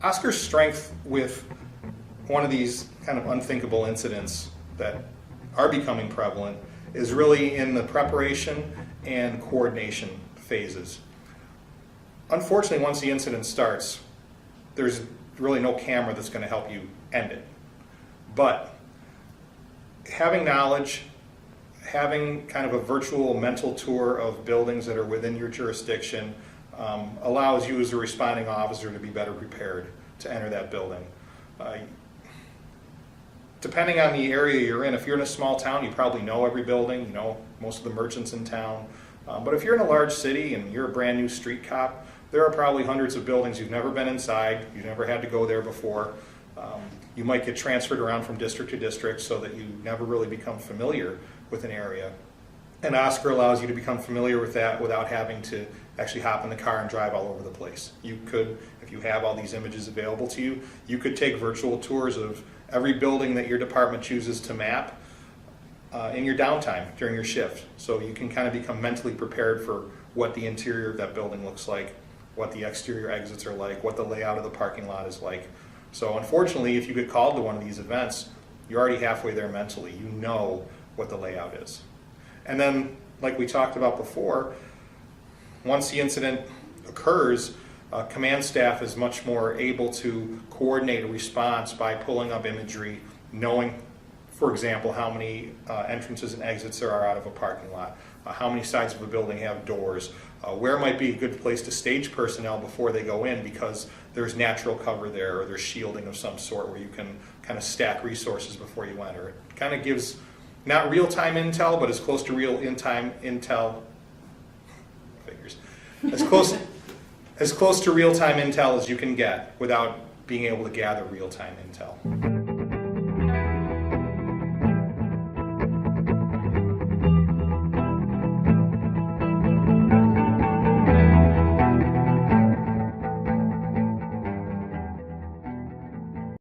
OSCR's strength with one of these kind of unthinkable incidents that are becoming prevalent is really in the preparation and coordination phases. Unfortunately, once the incident starts, there's really no camera that's going to help you end it. But having knowledge, having kind of a virtual mental tour of buildings that are within your jurisdiction allows you as a responding officer to be better prepared to enter that building. Depending on the area you're in, if you're in a small town, you probably know every building, you know most of the merchants in town. But if you're in a large city and you're a brand new street cop, there are probably hundreds of buildings you've never been inside, you've never had to go there before. You might get transferred around from district to district so that you never really become familiar with an area. And OSCR allows you to become familiar with that without having to actually hop in the car and drive all over the place. You could, if you have all these images available to you, you could take virtual tours of every building that your department chooses to map in your downtime during your shift. So you can kind of become mentally prepared for what the interior of that building looks like, what the exterior exits are like, what the layout of the parking lot is like. So unfortunately, if you get called to one of these events, you're already halfway there mentally. You know what the layout is. And then, like we talked about before, once the incident occurs, command staff is much more able to coordinate a response by pulling up imagery, knowing, for example, how many entrances and exits there are out of a parking lot, how many sides of a building have doors, where might be a good place to stage personnel before they go in because there's natural cover there or there's shielding of some sort where you can kind of stack resources before you enter. It kind of gives not real-time intel, but as close to real-time intel, figures, as close to real-time intel as you can get without being able to gather real-time intel.